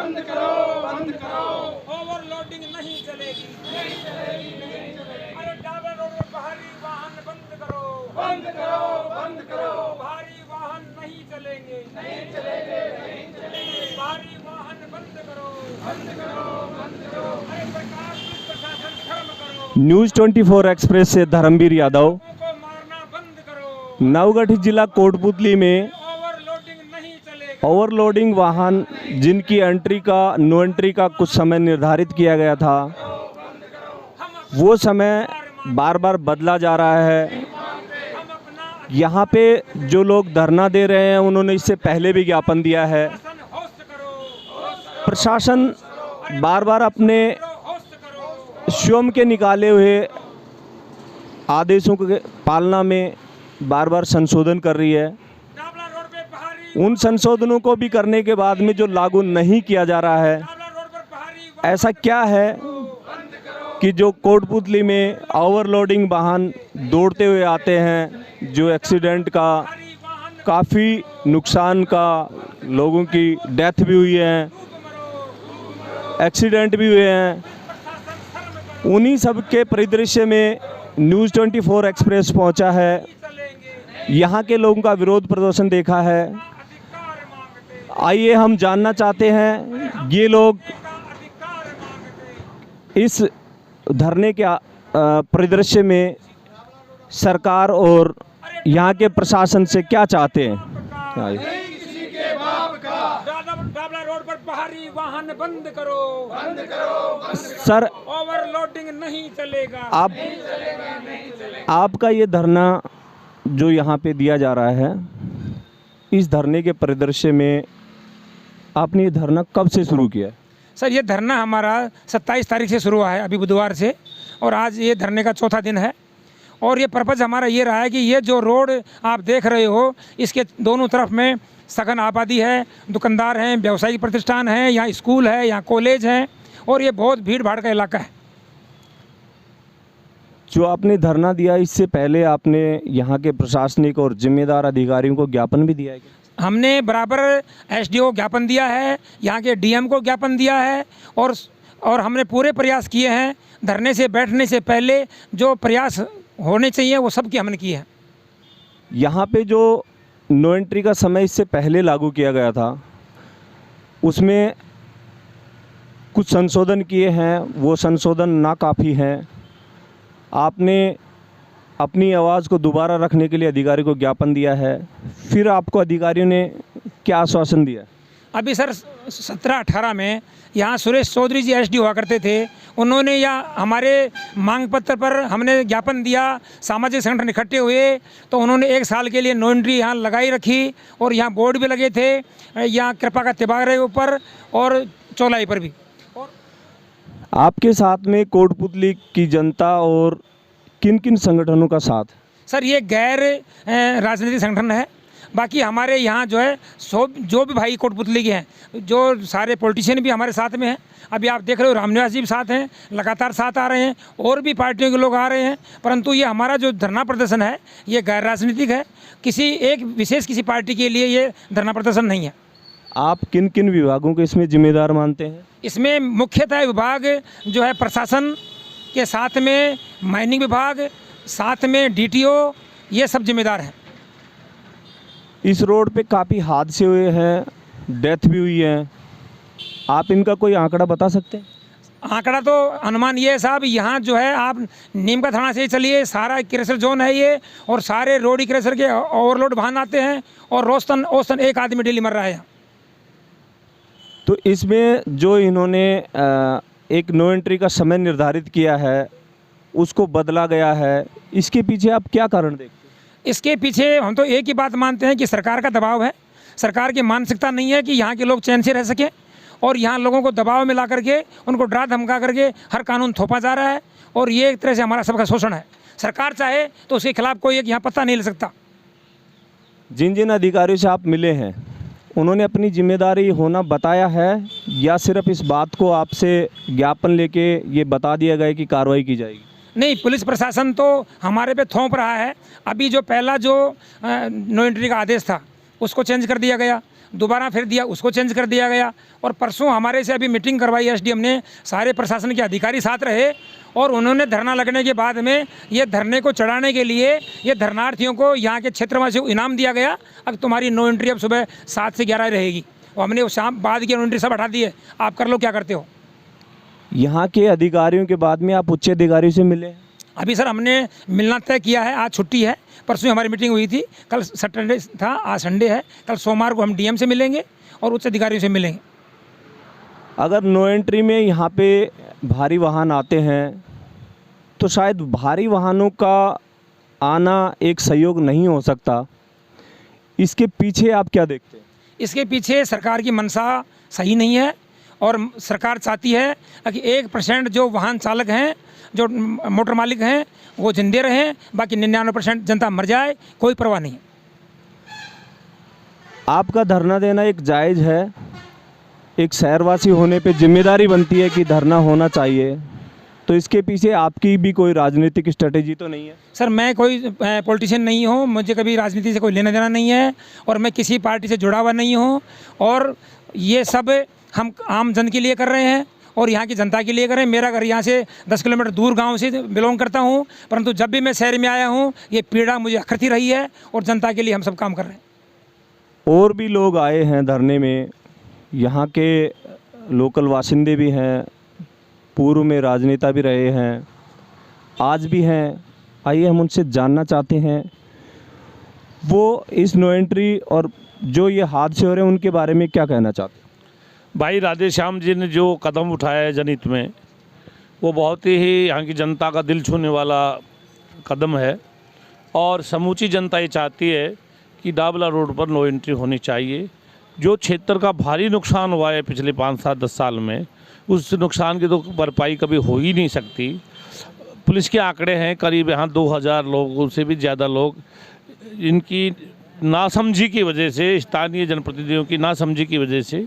बंद करो, बंद करो। ओवरलोडिंग नहीं चलेगी, नहीं चलेगी, नहीं चलेगी। अरे डाबा रोड पर भारी वाहन बंद करो, बंद करो, बंद करो। भारी वाहन नहीं चलेंगे, नहीं चलेंगे, नहीं चलेंगे। भारी वाहन बंद करो, बंद करो, बंद करो। अरे सरकार पुलिस प्रशासन शर्म करो, न्यूज़ 24 एक्सप्रेस से धर्मवीर यादव। लोगों को मारना बंद करो। नवगठित जिला कोटपुतली में ओवरलोडिंग नहीं चलेगा। ओवरलोडिंग वाहन जिनकी नो एंट्री का कुछ समय निर्धारित किया गया था, वो समय बार बार बदला जा रहा है। हम अपना यहाँ पे जो लोग धरना दे रहे हैं उन्होंने इससे पहले भी ज्ञापन दिया है। शासन होस्ट करो, प्रशासन बार बार अपने होस्ट करो। स्वयं के निकाले हुए आदेशों के पालना में बार बार संशोधन कर रही है। डाबला रोड पे भारी, उन संशोधनों को भी करने के बाद में जो लागू नहीं किया जा रहा है, डाबला रोड पर भारी ऐसा क्या है कि जो कोटपुतली में ओवरलोडिंग वाहन दौड़ते हुए आते हैं, जो एक्सीडेंट का भारी वाहन काफ़ी नुकसान का, लोगों की डेथ भी हुई है, एक्सीडेंट भी हुए हैं, उन्हीं सब के परिदृश्य में न्यूज़ 24 एक्सप्रेस पहुंचा है। चलेंगे। यहाँ के लोगों का विरोध प्रदर्शन देखा है। अधिकार मांगते, आइए हम जानना चाहते हैं ये लोग अधिकार मांगते। इस धरने के परिदृश्य में सरकार और यहाँ के प्रशासन से क्या चाहते हैं। आइए। किसी के बाप का डाबला रोड पर भारी वाहन बंद करो, बंद करो। सर, ओवरलोडिंग नहीं चलेगा। आपका ये धरना जो यहाँ पे दिया जा रहा है, इस धरने के परिदृश्य में आपने ये धरना कब से शुरू किया? सर ये धरना हमारा 27 तारीख से शुरू हुआ है, अभी बुधवार से, और आज ये धरने का चौथा दिन है। और ये पर्पज़ हमारा ये रहा है कि ये जो रोड आप देख रहे हो, इसके दोनों तरफ में सघन आबादी है, दुकानदार हैं, व्यावसायिक प्रतिष्ठान हैं, यहाँ स्कूल है, यहाँ कॉलेज हैं, और ये बहुत भीड़ भाड़ का इलाका है। जो आपने धरना दिया, इससे पहले आपने यहाँ के प्रशासनिक और जिम्मेदार अधिकारियों को ज्ञापन भी दिया है क्या? हमने बराबर एसडीओ को ज्ञापन दिया है, यहाँ के डीएम को ज्ञापन दिया है, और हमने पूरे प्रयास किए हैं। धरने से बैठने से पहले जो प्रयास होने चाहिए वो सब की हमने किए हैं। यहाँ पे जो नो एंट्री का समय इससे पहले लागू किया गया था, उसमें कुछ संशोधन किए हैं, वो संशोधन नाकाफ़ी हैं। आपने अपनी आवाज़ को दोबारा रखने के लिए अधिकारी को ज्ञापन दिया है, फिर आपको अधिकारियों ने क्या आश्वासन दिया? अभी सर 17-18 में यहाँ सुरेश चौधरी जी एसडी हुआ करते थे, उन्होंने या हमारे मांग पत्र पर हमने ज्ञापन दिया, सामाजिक संगठन इकट्ठे हुए, तो उन्होंने 1 साल के लिए नो एंट्री यहाँ लगाई रखी, और यहाँ बोर्ड भी लगे थे, यहाँ कृपा का तिबारे के ऊपर और चौलाई पर भी। आपके साथ में कोटपुतली की जनता और किन किन संगठनों का साथ? सर ये गैर राजनीतिक संगठन है। बाकी हमारे यहाँ जो है जो भी भाई कोटपुतली के हैं, जो सारे पॉलिटिशियन भी हमारे साथ में हैं। अभी आप देख रहे हो रामनिवास जी भी साथ हैं, लगातार साथ आ रहे हैं, और भी पार्टियों के लोग आ रहे हैं। परंतु ये हमारा जो धरना प्रदर्शन है ये गैर राजनीतिक है, किसी एक विशेष किसी पार्टी के लिए ये धरना प्रदर्शन नहीं है। आप किन किन विभागों को इसमें जिम्मेदार मानते हैं? इसमें मुख्यतः विभाग जो है प्रशासन के साथ में माइनिंग विभाग, साथ में डीटीओ, ये सब जिम्मेदार हैं। इस रोड पे काफ़ी हादसे हुए हैं, डेथ भी हुई है, आप इनका कोई आंकड़ा बता सकते हैं? आंकड़ा तो अनुमान ये है साहब, यहाँ जो है आप नीम का थाना से ही चलिए, सारा क्रेशर जोन है ये, और सारे रोड क्रेशर के ओवरलोड वाहन आते हैं, और औसतन 1 आदमी डेली मर रहा है। तो इसमें जो इन्होंने एक नो एंट्री का समय निर्धारित किया है, उसको बदला गया है, इसके पीछे आप क्या कारण देखते हैं? इसके पीछे हम तो एक ही बात मानते हैं कि सरकार का दबाव है। सरकार की मानसिकता नहीं है कि यहाँ के लोग चैन से रह सकें, और यहाँ लोगों को दबाव में ला करके, उनको डरा धमका करके हर कानून थोपा जा रहा है, और ये एक तरह से हमारा सबका शोषण है। सरकार चाहे तो उसके खिलाफ कोई एक यहाँ पत्ता नहीं ले सकता। जिन जिन अधिकारियों से आप मिले हैं, उन्होंने अपनी जिम्मेदारी होना बताया है, या सिर्फ इस बात को आपसे ज्ञापन लेके ये बता दिया गया कि कार्रवाई की जाएगी? नहीं, पुलिस प्रशासन तो हमारे पे थोप रहा है। अभी जो पहला जो नो एंट्री का आदेश था उसको चेंज कर दिया गया, दोबारा फिर दिया, उसको चेंज कर दिया गया। और परसों हमारे से अभी मीटिंग करवाई एसडीएम ने, सारे प्रशासन के अधिकारी साथ रहे और उन्होंने धरना लगने के बाद में ये धरने को चढ़ाने के लिए ये धरनार्थियों को यहाँ के क्षेत्रवासियों को इनाम दिया गया। अब तुम्हारी नो एंट्री अब सुबह 7 से 11 रहेगी और हमने वो शाम बाद की नो एंट्री सब हटा दी है, आप कर लो क्या करते हो। यहाँ के अधिकारियों के बाद में आप उच्च अधिकारियों से मिले? अभी सर हमने मिलना तय किया है, आज छुट्टी है, परसों हमारी मीटिंग हुई थी, कल सैटरडे था, आज संडे है, कल सोमवार को हम डीएम से मिलेंगे और उच्च अधिकारियों से मिलेंगे। अगर नो एंट्री में यहाँ पे भारी वाहन आते हैं तो शायद भारी वाहनों का आना एक सहयोग नहीं हो सकता, इसके पीछे आप क्या देखते हैं? इसके पीछे सरकार की मंशा सही नहीं है और सरकार चाहती है कि 1% जो वाहन चालक हैं, जो मोटर मालिक हैं, वो जिंदे रहें, बाकी 99% जनता मर जाए, कोई परवाह नहीं है। आपका धरना देना एक जायज़ है, एक शहरवासी होने पे जिम्मेदारी बनती है कि धरना होना चाहिए, तो इसके पीछे आपकी भी कोई राजनीतिक स्ट्रेटेजी तो नहीं है? सर मैं कोई पॉलिटिशियन नहीं हूँ, मुझे कभी राजनीति से कोई लेना देना नहीं है और मैं किसी पार्टी से जुड़ा हुआ नहीं हूँ और ये सब हम आम जन के लिए कर रहे हैं और यहाँ की जनता के लिए कर रहे हैं। मेरा घर यहाँ से 10 किलोमीटर दूर गांव से बिलोंग करता हूँ, परंतु जब भी मैं शहर में आया हूँ ये पीड़ा मुझे अखरती रही है और जनता के लिए हम सब काम कर रहे हैं। और भी लोग आए हैं धरने में, यहाँ के लोकल वासिंदे भी हैं, पूर्व में राजनेता भी रहे हैं, आज भी हैं। आइए हम उनसे जानना चाहते हैं वो इस नो एंट्री और जो ये हादसे हो रहे हैं उनके बारे में क्या कहना चाहते हैं। भाई राधे श्याम जी ने जो कदम उठाया है जनहित में, वो बहुत ही यहाँ की जनता का दिल छूने वाला कदम है और समूची जनता ये चाहती है कि डाबला रोड पर नो एंट्री होनी चाहिए। जो क्षेत्र का भारी नुकसान हुआ है पिछले 5-7-10 साल में, उस नुकसान की तो भरपाई कभी हो ही नहीं सकती। पुलिस के आंकड़े हैं करीब यहाँ 2000 लोगों से भी ज़्यादा लोग इनकी नासमझी की वजह से, स्थानीय जनप्रतिनिधियों की नासमझी की वजह से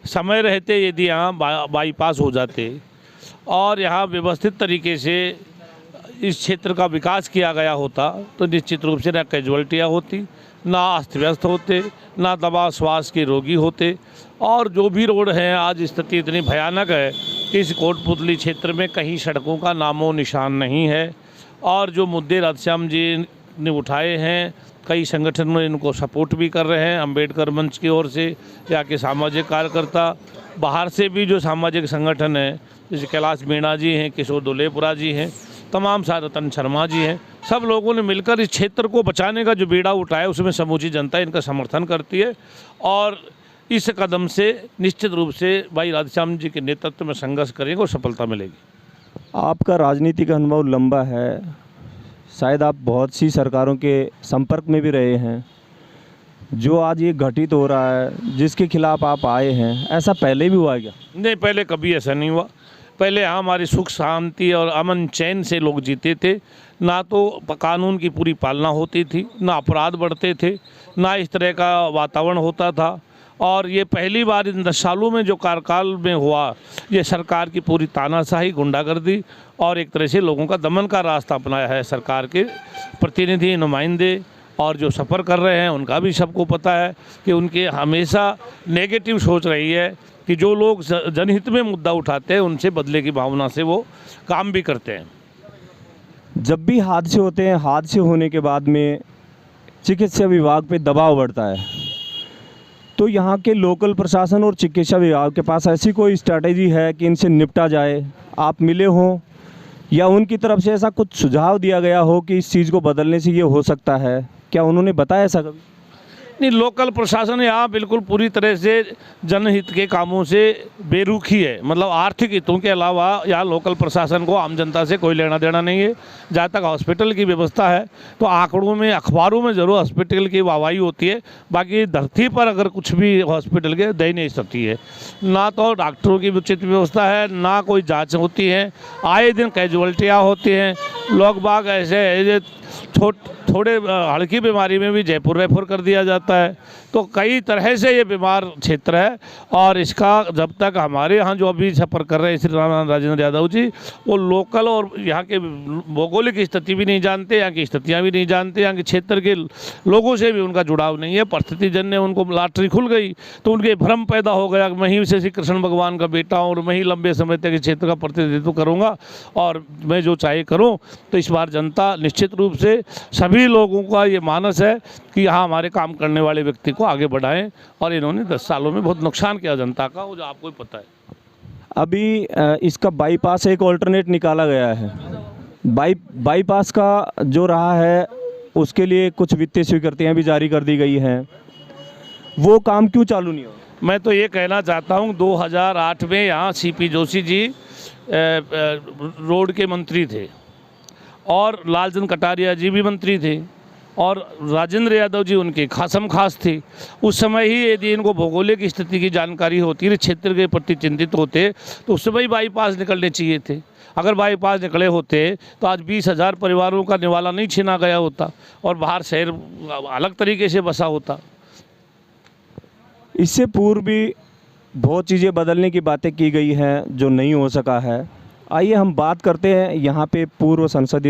समय रहते यदि यहाँ बाईपास हो जाते और यहाँ व्यवस्थित तरीके से इस क्षेत्र का विकास किया गया होता तो निश्चित रूप से ना कैजुअल्टियाँ होती, ना अस्त व्यस्त होते, ना दवा श्वास के रोगी होते। और जो भी रोड हैं आज स्थिति इतनी भयानक है कि इस कोटपुतली क्षेत्र में कहीं सड़कों का नामो निशान नहीं है। और जो मुद्दे राधेश्याम जी ने उठाए हैं, कई संगठन में इनको सपोर्ट भी कर रहे हैं, अंबेडकर मंच की ओर से या के सामाजिक कार्यकर्ता, बाहर से भी जो सामाजिक संगठन हैं जैसे कैलाश मीणा जी हैं, किशोर दुलेपुरा जी हैं, तमाम सारे रतन शर्मा जी हैं, सब लोगों ने मिलकर इस क्षेत्र को बचाने का जो बीड़ा उठाया उसमें समूची जनता इनका समर्थन करती है। और इस कदम से निश्चित रूप से भाई राधेश्याम जी के नेतृत्व में संघर्ष करेंगे और सफलता मिलेगी। आपका राजनीतिक अनुभव लंबा है, शायद आप बहुत सी सरकारों के संपर्क में भी रहे हैं। जो आज ये घटित हो रहा है जिसके खिलाफ आप आए हैं, ऐसा पहले भी हुआ है क्या? नहीं, पहले कभी ऐसा नहीं हुआ। पहले यहाँ हमारी सुख शांति और अमन चैन से लोग जीते थे, ना तो कानून की पूरी पालना होती थी, ना अपराध बढ़ते थे, ना इस तरह का वातावरण होता था। और ये पहली बार इन 10 सालों में जो कार्यकाल में हुआ, ये सरकार की पूरी तानाशाही, गुंडागर्दी और एक तरह से लोगों का दमन का रास्ता अपनाया है। सरकार के प्रतिनिधि, नुमाइंदे और जो सफ़र कर रहे हैं उनका भी सबको पता है कि उनके हमेशा नेगेटिव सोच रही है कि जो लोग जनहित में मुद्दा उठाते हैं उनसे बदले की भावना से वो काम भी करते हैं। जब भी हादसे होते हैं, हादसे होने के बाद में चिकित्सा विभाग पे दबाव बढ़ता है, तो यहाँ के लोकल प्रशासन और चिकित्सा विभाग के पास ऐसी कोई स्ट्रैटेजी है कि इनसे निपटा जाए? आप मिले हों या उनकी तरफ से ऐसा कुछ सुझाव दिया गया हो कि इस चीज़ को बदलने से ये हो सकता है, क्या उन्होंने बताया ऐसा कभी? नहीं, लोकल प्रशासन यहाँ बिल्कुल पूरी तरह से जनहित के कामों से बेरुखी है। मतलब आर्थिक हितों के अलावा यहाँ लोकल प्रशासन को आम जनता से कोई लेना देना नहीं है। जहाँ तक हॉस्पिटल की व्यवस्था है तो आंकड़ों में, अखबारों में ज़रूर हॉस्पिटल की वाहवाही होती है, बाकी धरती पर अगर कुछ भी हॉस्पिटल के दयनीय स्थिति है। ना तो डॉक्टरों की उचित व्यवस्था है, ना कोई जाँच होती है, आए दिन कैजुअल्टियाँ होती हैं, लोग बाग ऐसे है जो थोड़े हल्की बीमारी में भी जयपुर रेफर कर दिया जाता है। तो कई तरह से ये बीमार क्षेत्र है और इसका जब तक हमारे यहाँ जो अभी सफ़र कर रहे हैं श्री राजेंद्र यादव जी, वो लोकल और यहाँ के भौगोलिक स्थिति भी नहीं जानते, यहाँ की स्थितियाँ भी नहीं जानते, यहाँ के क्षेत्र के लोगों से भी उनका जुड़ाव नहीं है। परिस्थिति जन्य उनको लॉटरी खुल गई तो उनके भ्रम पैदा हो गया कि मैं ही से श्री कृष्ण भगवान का बेटा हूँ और मैं ही लंबे समय तक इस क्षेत्र का प्रतिनिधित्व करूँगा और मैं जो चाहे करूँ। तो इस बार जनता निश्चित रूप से सभी लोगों का ये मानस है कि यहाँ हमारे काम करने वाले व्यक्ति को आगे बढ़ाएं और इन्होंने 10 सालों में बहुत नुकसान किया जनता का, वो जो आपको ही पता है। अभी इसका बाईपास एक ऑल्टरनेट निकाला गया है। बाईपास का जो रहा है उसके लिए कुछ वित्तीय स्वीकृतियाँ भी जारी कर दी गई हैं, वो काम क्यों चालू नहीं हो? मैं तो ये कहना चाहता हूँ 2008 में यहाँ सीपी जोशी जी रोड के मंत्री थे और लालचंद कटारिया जी भी मंत्री थे और राजेंद्र यादव जी उनके खासम खास थे। उस समय ही यदि इनको भौगोलिक स्थिति की जानकारी होती, क्षेत्र के प्रति चिंतित होते तो उस समय ही बाईपास निकलने चाहिए थे। अगर बाईपास निकले होते तो आज 20,000 परिवारों का निवाला नहीं छीना गया होता और बाहर शहर अलग तरीके से बसा होता। इससे पूर्व भी बहुत चीज़ें बदलने की बातें की गई हैं जो नहीं हो सका है। आइए हम बात करते हैं यहाँ पे पूर्व संसदीय